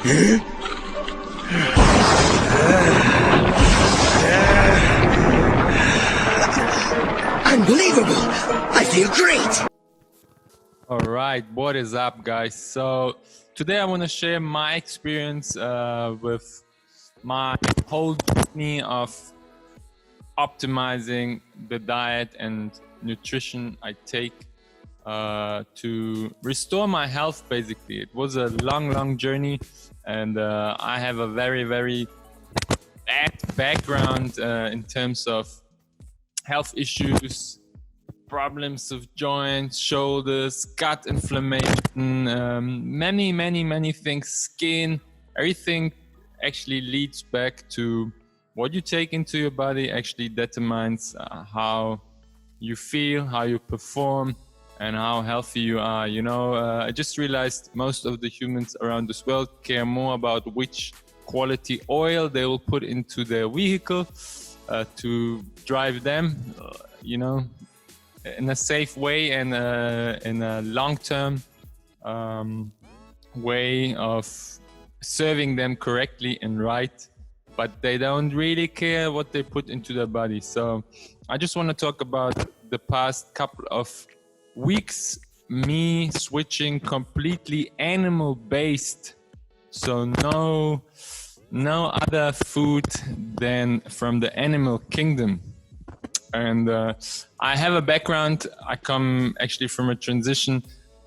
Unbelievable! I feel great! All right, what is up, guys? So today I want to share my experience with my whole journey of optimizing the diet and nutrition I take to restore my health. Basically, it was a long journey, and I have a very bad background in terms of health issues, problems of joints, shoulders, gut inflammation, many things, skin, everything actually leads back to what you take into your body actually determines how you feel, how you perform, and how healthy you are. You know, I just realized most of the humans around this world care more about which quality oil they will put into their vehicle to drive them, you know, in a safe way and in a long-term way of serving them correctly and right, but they don't really care what they put into their body. So I just want to talk about the past couple of weeks, me switching completely animal-based. So no other food than from the animal kingdom. And I have a background. I come actually from a transition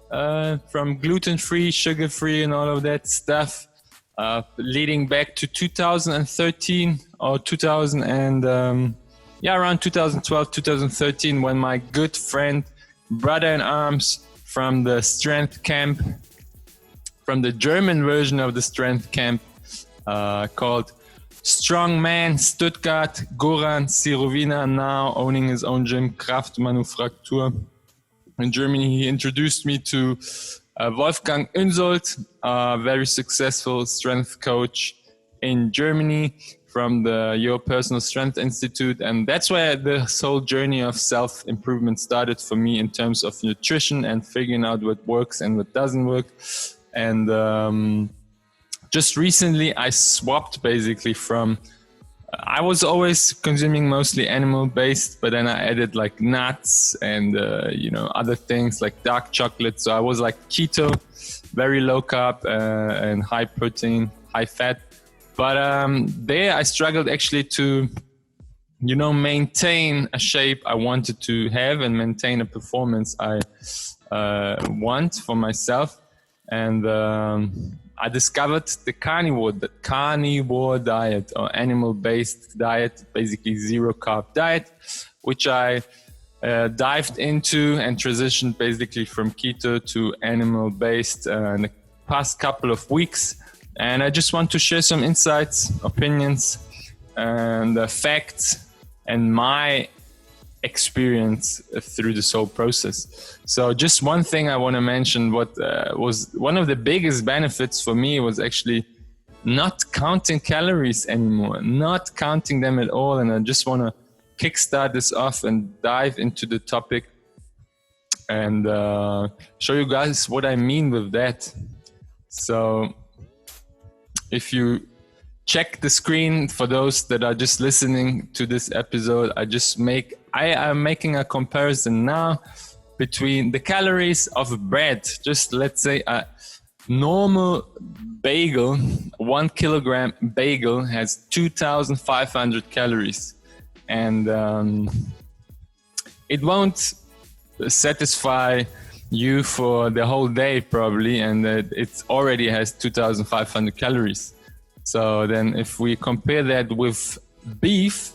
from gluten-free, sugar-free, and all of that stuff, leading back to 2013 or 2000 and around 2012, 2013, when my good friend, brother in arms from the strength camp, from the German version of the strength camp, called Strongman Stuttgart, Goran Sirovina, now owning his own gym, Kraftmanufaktur in Germany. He introduced me to Wolfgang Unsold, a very successful strength coach in Germany from the Your Personal Strength Institute. And that's where this whole journey of self-improvement started for me in terms of nutrition and figuring out what works and what doesn't work. And just recently, I swapped basically from, I was always consuming mostly animal-based, but then I added like nuts and, other things like dark chocolate. So I was like keto, very low carb and high protein, high fat. But there I struggled actually to, maintain a shape I wanted to have and maintain a performance I want for myself. And I discovered the carnivore diet, or animal-based diet, basically zero carb diet, which I dived into and transitioned basically from keto to animal-based in the past couple of weeks. And I just want to share some insights, opinions, and facts, and my experience through this whole process. So just one thing I want to mention, what was one of the biggest benefits for me was actually not counting calories anymore, not counting them at all. And I just want to kickstart this off and dive into the topic and show you guys what I mean with that. So if you check the screen, for those that are just listening to this episode, I am making a comparison now between the calories of bread. Just let's say a normal bagel, 1 kilogram bagel has 2,500 calories. And it won't satisfy you for the whole day probably, and it already has 2,500 calories. So then if we compare that with beef,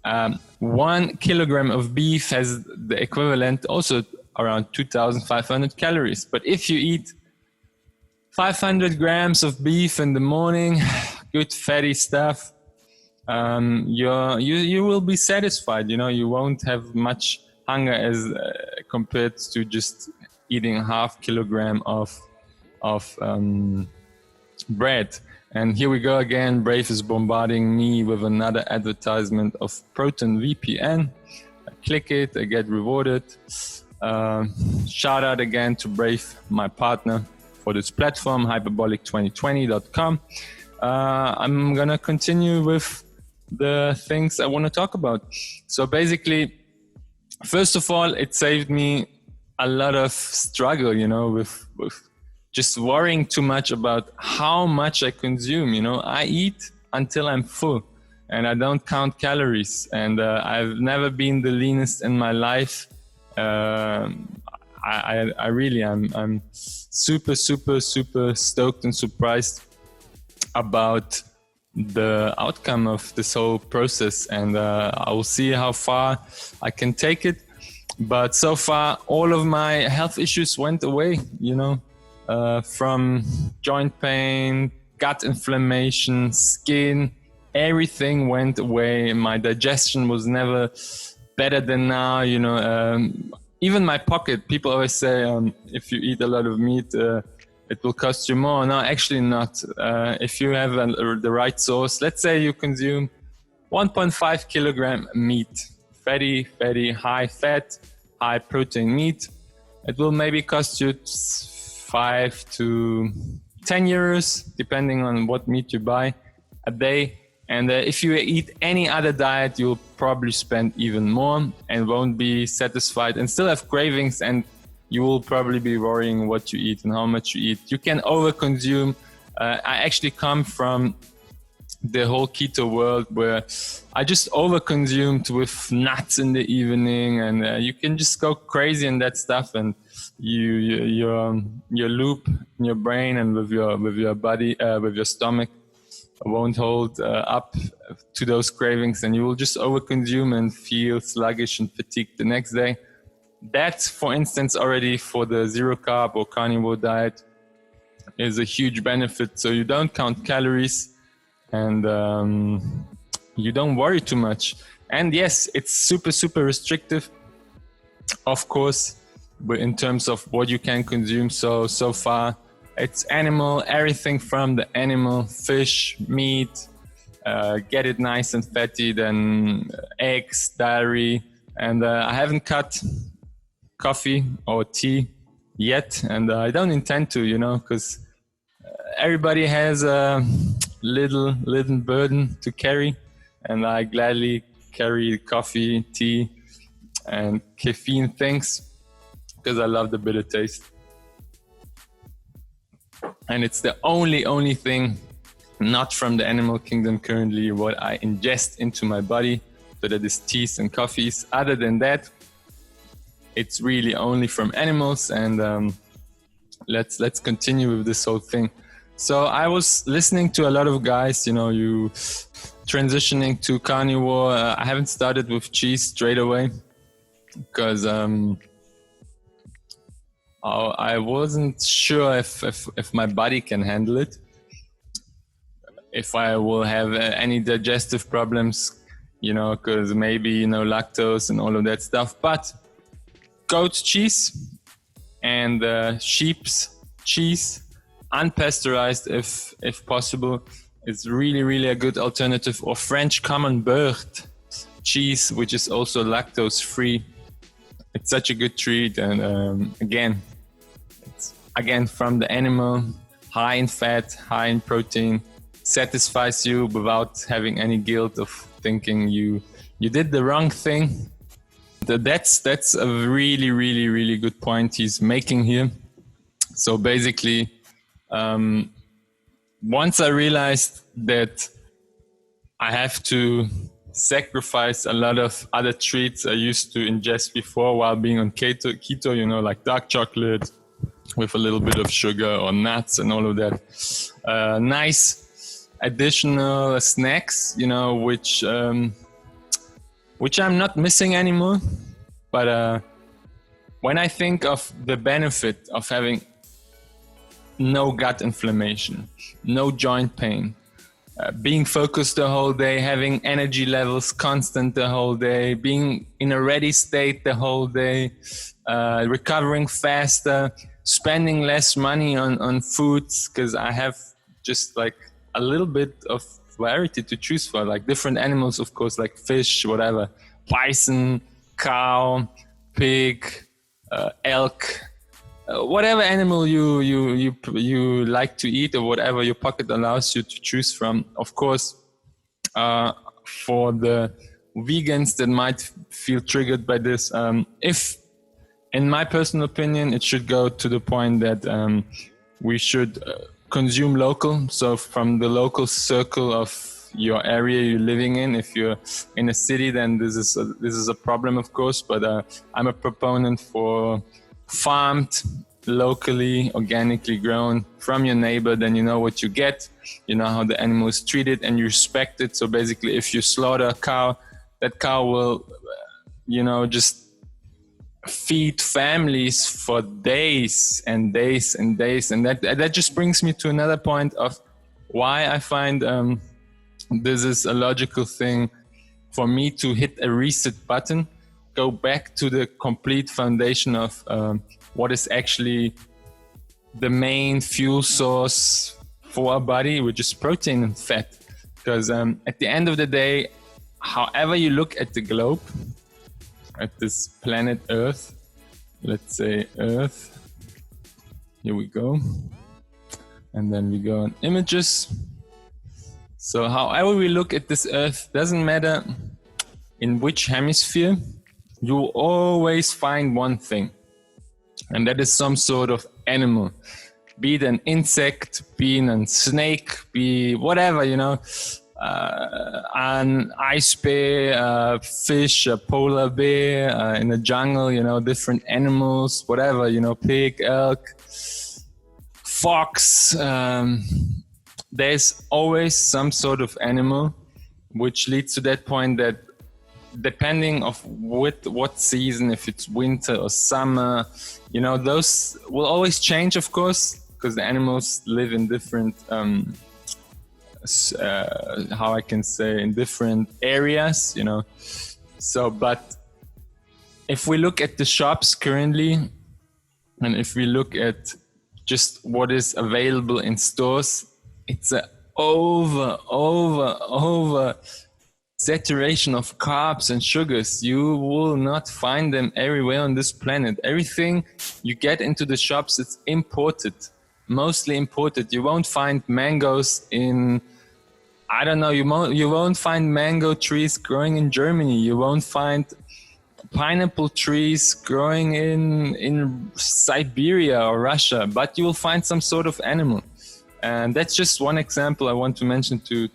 1 kilogram of beef has the equivalent also around 2,500 calories. But if you eat 500 grams of beef in the morning, good fatty stuff, you will be satisfied. You won't have much hunger as compared to just eating half kilogram of bread. And here we go again. Brave is bombarding me with another advertisement of Proton VPN. I click it, I get rewarded. Shout out again to Brave, my partner. for this platform, hyperbolic2020.com. I'm gonna continue with the things I want to talk about. So basically, first of all, it saved me a lot of struggle, with just worrying too much about how much I consume. I eat until I'm full and I don't count calories, and I've never been the leanest in my life. I really I'm super stoked and surprised about the outcome of this whole process, and I will see how far I can take it. But so far, all of my health issues went away, from joint pain, gut inflammation, skin, everything went away. My digestion was never better than now, even my pocket. People always say, if you eat a lot of meat, it will cost you more. No, actually not. If you have the right source, let's say you consume 1.5 kilogram meat, fatty, high fat, high protein meat, it will maybe cost you 5 to 10 euros, depending on what meat you buy a day. And if you eat any other diet, you'll probably spend even more and won't be satisfied and still have cravings, and you will probably be worrying what you eat and how much you eat. You can overconsume. I actually come from the whole keto world where I just overconsumed with nuts in the evening, and you can just go crazy in that stuff, and your loop in your brain and with your body, with your stomach, won't hold up to those cravings, and you will just overconsume and feel sluggish and fatigued the next day. That, for instance, already for the zero carb or carnivore diet is a huge benefit. So you don't count calories, and you don't worry too much. And yes, it's super restrictive, of course, but in terms of what you can consume. So far, it's animal, everything from the animal, fish, meat, get it nice and fatty, then eggs, dairy, and I haven't cut coffee or tea yet, and I don't intend to, because everybody has a little burden to carry, and I gladly carry coffee, tea, and caffeine things because I love the bitter taste. And it's the only thing not from the animal kingdom currently what I ingest into my body. So that is teas and coffees. Other than that, it's really only from animals. And let's continue with this whole thing. So I was listening to a lot of guys, you transitioning to carnivore. I haven't started with cheese straight away because I wasn't sure if my body can handle it, if I will have any digestive problems, because maybe, lactose and all of that stuff. But goat cheese and sheep's cheese, unpasteurized if possible, is really a good alternative. Or French Camembert cheese, which is also lactose free. It's such a good treat, and again from the animal, high in fat, high in protein, satisfies you without having any guilt of thinking you did the wrong thing. That's a really good point he's making here. So basically, once I realized that I have to sacrifice a lot of other treats I used to ingest before while being on keto, like dark chocolate with a little bit of sugar or nuts and all of that. Nice additional snacks, which I'm not missing anymore. But when I think of the benefit of having no gut inflammation, no joint pain, being focused the whole day, having energy levels constant the whole day, being in a ready state the whole day, recovering faster, spending less money on foods, because I have just like a little bit of variety to choose for, like different animals, of course, like fish, whatever, bison, cow, pig, elk, whatever animal you like to eat, or whatever your pocket allows you to choose from. Of course, for the vegans that might feel triggered by this, if, in my personal opinion, it should go to the point that we should consume local. So from the local circle of your area you're living in. If you're in a city, then this is a problem, of course. But I'm a proponent for farmed, locally, organically grown from your neighbor. Then you know what you get. You know how the animal is treated, and you respect it. So basically, if you slaughter a cow, that cow will, just feed families for days and days and days. And that just brings me to another point of why I find this is a logical thing for me to hit a reset button, go back to the complete foundation of what is actually the main fuel source for our body, which is protein and fat. Because at the end of the day, however you look at the globe, at this planet Earth, let's say Earth, here we go, and then we go on images. So however we look at this Earth, doesn't matter in which hemisphere, you will always find one thing, and that is some sort of animal, be it an insect, be it a snake, be whatever, an ice bear, a fish, a polar bear, in the jungle, different animals, whatever, pig, elk, fox. There's always some sort of animal, which leads to that point that depending of what season, if it's winter or summer, those will always change, of course, because the animals live in different, how I can say, in different areas, So, but if we look at the shops currently, and if we look at just what is available in stores, it's a over saturation of carbs and sugars. You will not find them everywhere on this planet. Everything you get into the shops, it's imported, mostly imported. You won't find mangoes in, I don't know, you won't find mango trees growing in Germany. You won't find pineapple trees growing in Siberia or Russia, but you will find some sort of animal. And that's just one example I want to mention to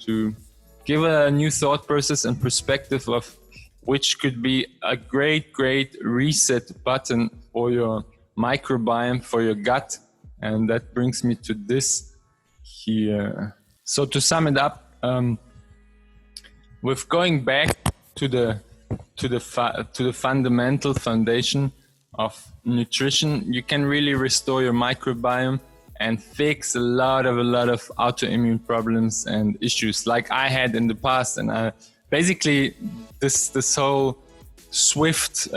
give a new thought process and perspective of which could be a great reset button for your microbiome, for your gut. And that brings me to this here. So to sum it up, with going back to the fundamental foundation of nutrition, you can really restore your microbiome and fix a lot of autoimmune problems and issues like I had in the past. And basically this whole Swift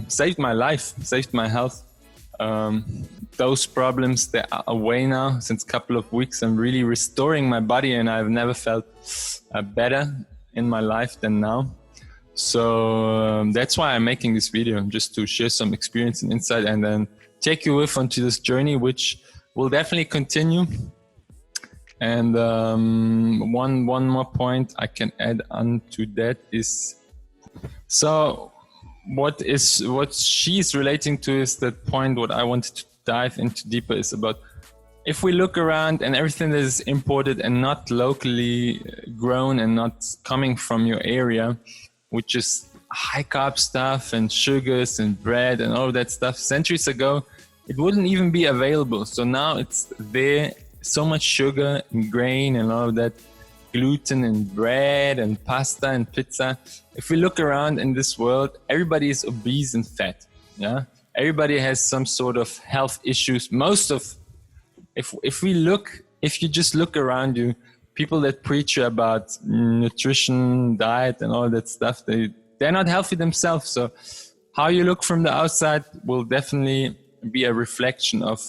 saved my life, saved my health. Those problems, they are away now since a couple of weeks. I'm really restoring my body, and I've never felt better in my life than now. So that's why I'm making this video, just to share some experience and insight, and then take you with onto this journey, which will definitely continue. And one more point I can add on to that is, so what she's relating to is that point. What I wanted to dive into deeper is about, if we look around and everything that is imported and not locally grown and not coming from your area, which is high carb stuff and sugars and bread and all of that stuff, centuries ago, it wouldn't even be available. So now it's there, so much sugar and grain and all of that, gluten and bread and pasta and pizza. If we look around in this world, everybody is obese and fat. Yeah, everybody has some sort of health issues. If you just look around you, people that preach about nutrition, diet, and all that stuff, they're not healthy themselves. So how you look from the outside will definitely be a reflection of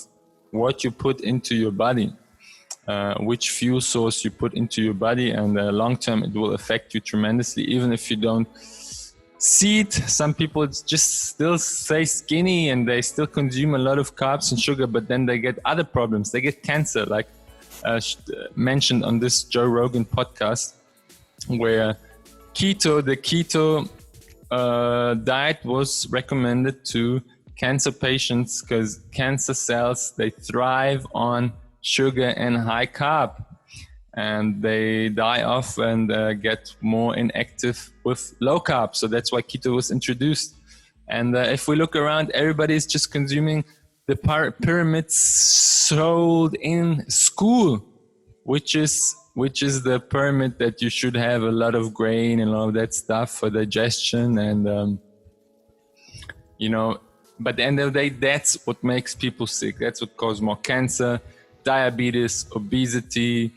what you put into your body, which fuel source you put into your body, and long term it will affect you tremendously, even if you don't see it. Some people just still stay skinny and they still consume a lot of carbs and sugar, but then they get other problems. They get cancer, like mentioned on this Joe Rogan podcast, where the keto diet was recommended to cancer patients because cancer cells, they thrive on sugar and high carb, and they die off and get more inactive with low carb. So that's why keto was introduced. And if we look around, everybody's just consuming the pyramids sold in school, which is the pyramid that you should have a lot of grain and all of that stuff for digestion. And, but at the end of the day, that's what makes people sick. That's what causes more cancer, diabetes, obesity,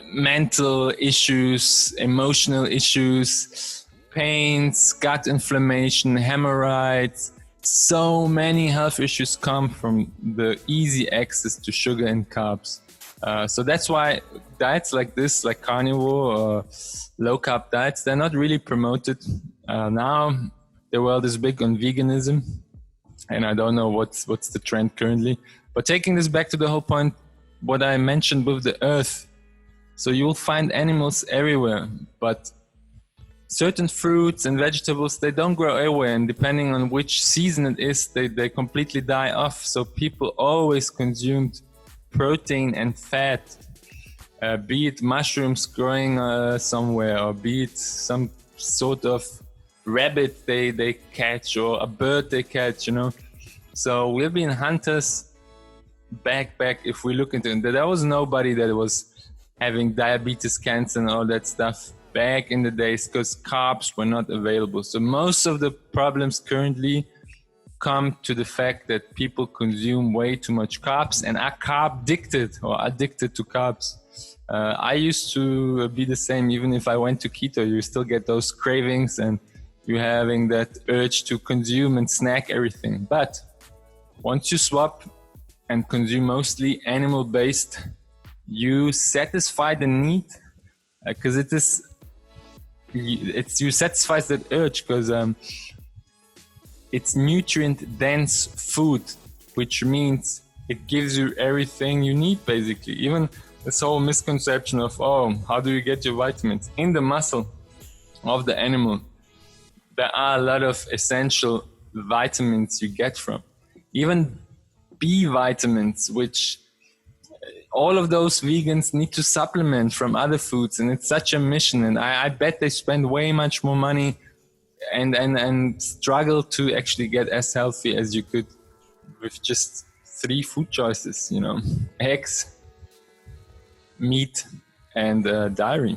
mental issues, emotional issues, pains, gut inflammation, hemorrhoids. So many health issues come from the easy access to sugar and carbs. So that's why diets like this, like carnivore or low carb diets, they're not really promoted. Now the world is big on veganism, and I don't know what's the trend currently. But taking this back to the whole point, what I mentioned with the earth. So you'll find animals everywhere, but certain fruits and vegetables, they don't grow everywhere. And depending on which season it is, they completely die off. So people always consumed protein and fat, be it mushrooms growing somewhere, or be it some sort of rabbit they catch, or a bird they catch, So we've been hunters back if we look into it. There was nobody that was having diabetes, cancer and all that stuff back in the days because carbs were not available. So most of the problems currently come to the fact that people consume way too much carbs and are carb addicted to carbs. I used to be the same. Even if I went to keto, you still get those cravings and you're having that urge to consume and snack everything. But once you swap and consume mostly animal-based, you satisfy the need because you satisfy that urge because it's nutrient-dense food, which means it gives you everything you need, basically. Even this whole misconception of, how do you get your vitamins? In the muscle of the animal, there are a lot of essential vitamins you get from. Even B vitamins, which all of those vegans need to supplement from other foods, and it's such a mission. And I bet they spend way much more money and struggle to actually get as healthy as you could with just 3 food choices, eggs, meat, and dairy.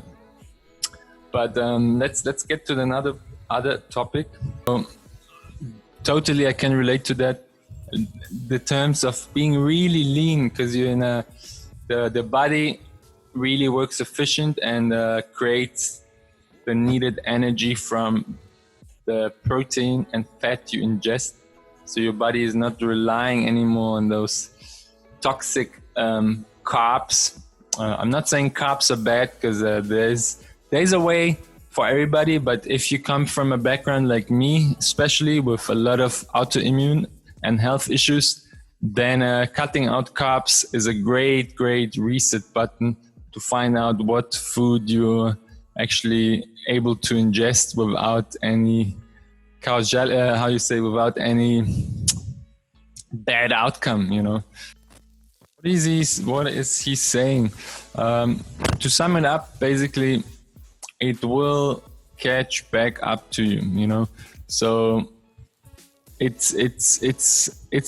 But let's get to another topic. So, totally, I can relate to that. The terms of being really lean, because you're in the body really works efficient and creates the needed energy from the protein and fat you ingest. So your body is not relying anymore on those toxic carbs. I'm not saying carbs are bad, because there's a way for everybody. But if you come from a background like me, especially with a lot of autoimmune and health issues, then cutting out carbs is a great reset button to find out what food you're actually able to ingest without any without any bad outcome, What is he saying? To sum it up, basically, it will catch back up to you, So it's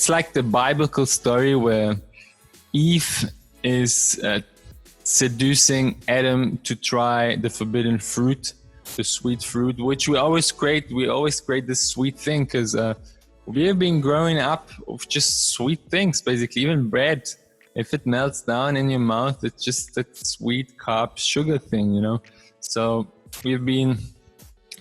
like the biblical story where Eve is seducing Adam to try the forbidden fruit, the sweet fruit, which we always create this sweet thing because we have been growing up with just sweet things, basically. Even bread, if it melts down in your mouth, it's just that sweet carb sugar thing, So we've been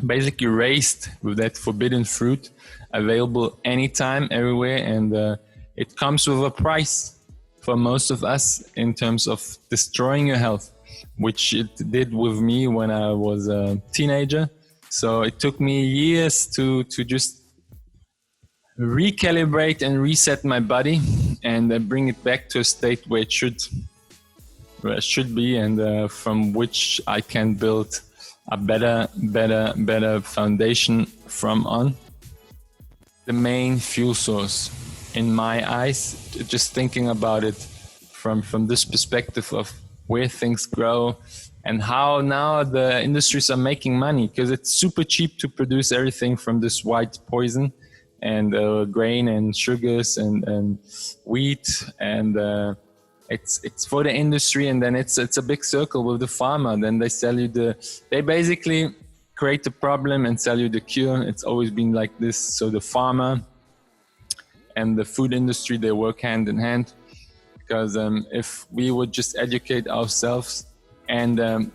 basically raised with that forbidden fruit, available anytime, everywhere, and it comes with a price for most of us in terms of destroying your health, which it did with me when I was a teenager. So it took me years to just recalibrate and reset my body and bring it back to a state where it should be, and from which I can build a better foundation from on. The main fuel source, in my eyes, just thinking about it from this perspective of where things grow and how now the industries are making money, because it's super cheap to produce everything from this white poison and grain and sugars and wheat, and it's for the industry, and then it's a big circle with the farmer. Then they sell you they basically create the problem and sell you the cure. It's always been like this. So the farmer and the food industry, they work hand in hand, because if we would just educate ourselves and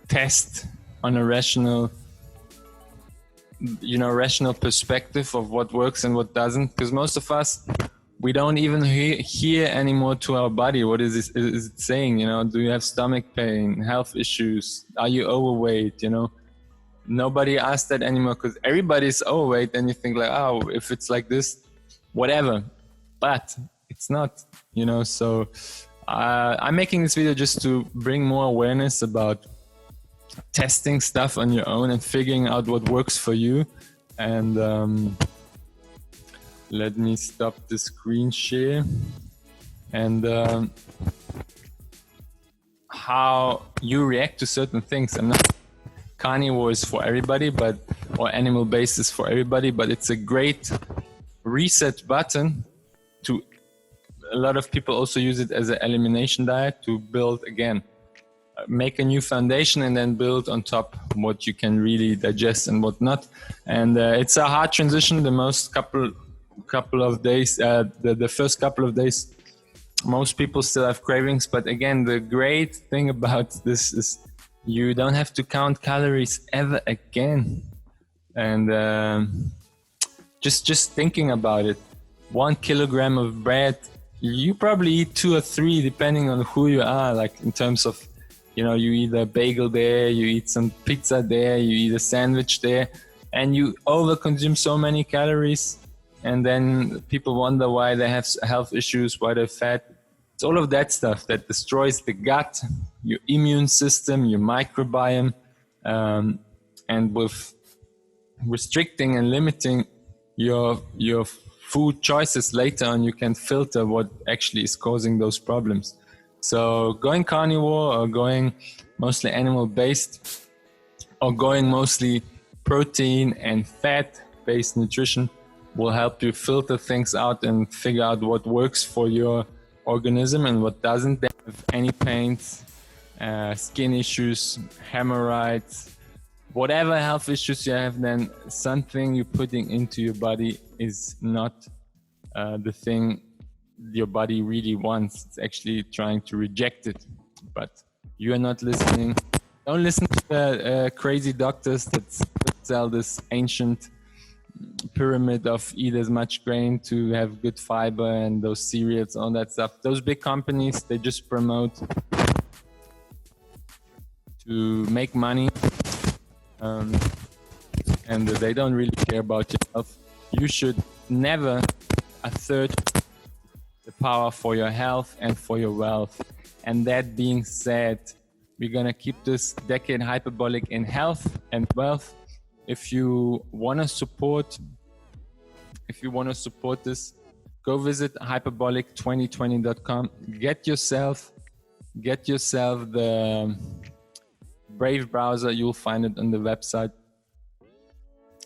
test on a rational perspective of what works and what doesn't, because most of us, we don't even hear anymore to our body. What is it saying? Do you have stomach pain, health issues? Are you overweight? Nobody asks that anymore, because everybody's overweight, and you think like, oh, if it's like this, whatever. But it's not, so I'm making this video just to bring more awareness about testing stuff on your own and figuring out what works for you. And let me stop the screen share. And how you react to certain things. I'm not carnivore is for everybody, or animal-based is for everybody, but it's a great reset button. A lot of people also use it as an elimination diet to build again, make a new foundation, and then build on top what you can really digest and what not. And it's a hard transition. The most couple of days, the first couple of days, most people still have cravings. But again, the great thing about this is you don't have to count calories ever again. And just thinking about it, 1 kilogram of bread, you probably eat 2 or 3 depending on who you are, like in terms of, you eat a bagel there, you eat some pizza there, you eat a sandwich there, and you overconsume so many calories. And then people wonder why they have health issues, why they're fat. It's all of that stuff that destroys the gut, your immune system, your microbiome, and with restricting and limiting your food choices later on, you can filter what actually is causing those problems. So going carnivore, or going mostly animal-based, or going mostly protein and fat-based nutrition will help you filter things out and figure out what works for your organism and what doesn't. Have any pains, skin issues, hemorrhoids, whatever health issues you have, then something you're putting into your body is not the thing your body really wants. It's actually trying to reject it, but you are not listening. Don't listen to the crazy doctors that sell this ancient pyramid of eat as much grain to have good fiber and those cereals, all that stuff. Those big companies, they just promote to make money, and they don't really care about your health. You should never assert the power for your health and for your wealth. And that being said, we're gonna keep this decade hyperbolic in health and wealth. If you wanna support this, go visit hyperbolic2020.com. Get yourself the Brave browser. You'll find it on the website.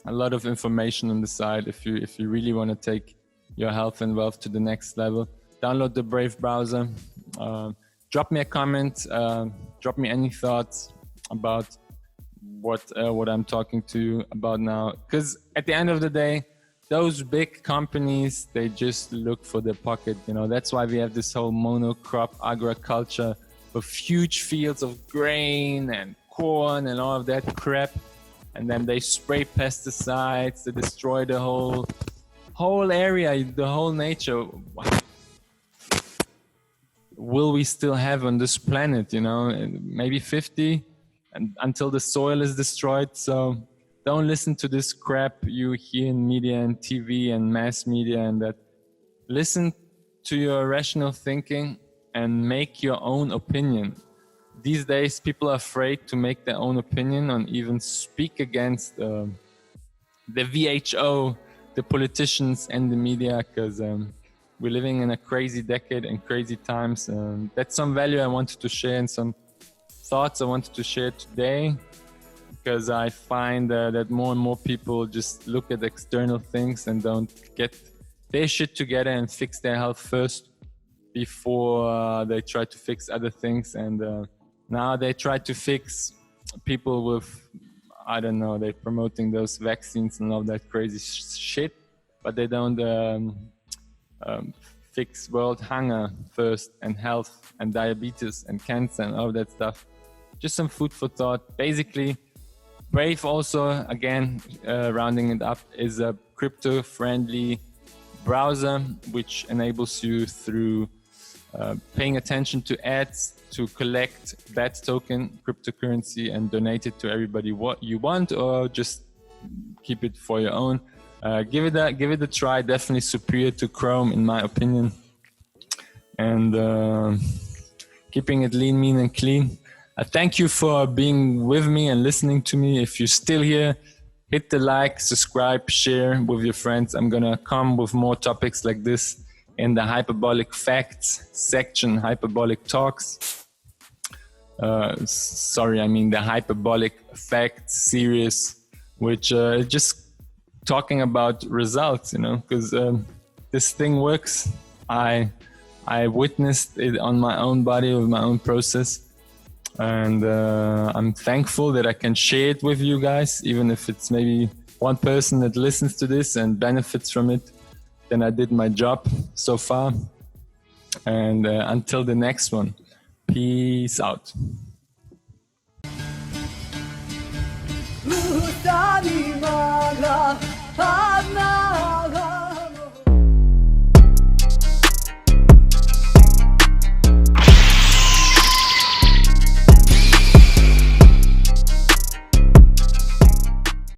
A lot of information on the site if you really want to take your health and wealth to the next level. Download the Brave browser. Drop me a comment. Drop me any thoughts about what I'm talking to you about now. Because at the end of the day, those big companies, they just look for their pocket. That's why we have this whole monocrop agriculture with huge fields of grain and corn and all of that crap. And then they spray pesticides to destroy the whole area, the whole nature. Will we still have on this planet, maybe 50 and until the soil is destroyed? So don't listen to this crap you hear in media and TV and mass media and that. Listen to your rational thinking and make your own opinion. These days, people are afraid to make their own opinion and even speak against the WHO, the politicians and the media, because we're living in a crazy decade and crazy times. That's some value I wanted to share and some thoughts I wanted to share today, because I find that more and more people just look at external things and don't get their shit together and fix their health first before they try to fix other things. And now they try to fix people with, I don't know, they're promoting those vaccines and all that crazy shit, but they don't fix world hunger first, and health and diabetes and cancer and all that stuff. Just some food for thought. Basically, Brave also, again, rounding it up, is a crypto-friendly browser which enables you through paying attention to ads to collect BAT token, cryptocurrency, and donate it to everybody what you want, or just keep it for your own. Give it a try. Definitely superior to Chrome in my opinion. And keeping it lean, mean, and clean. Thank you for being with me and listening to me. If you're still here, hit the like, subscribe, share with your friends. I'm gonna come with more topics like this in the Hyperbolic Facts section, Hyperbolic Talks. The Hyperbolic Facts series, which is just talking about results, because this thing works. I witnessed it on my own body with my own process. And I'm thankful that I can share it with you guys, even if it's maybe one person that listens to this and benefits from it. Then I did my job so far. And until the next one, peace out.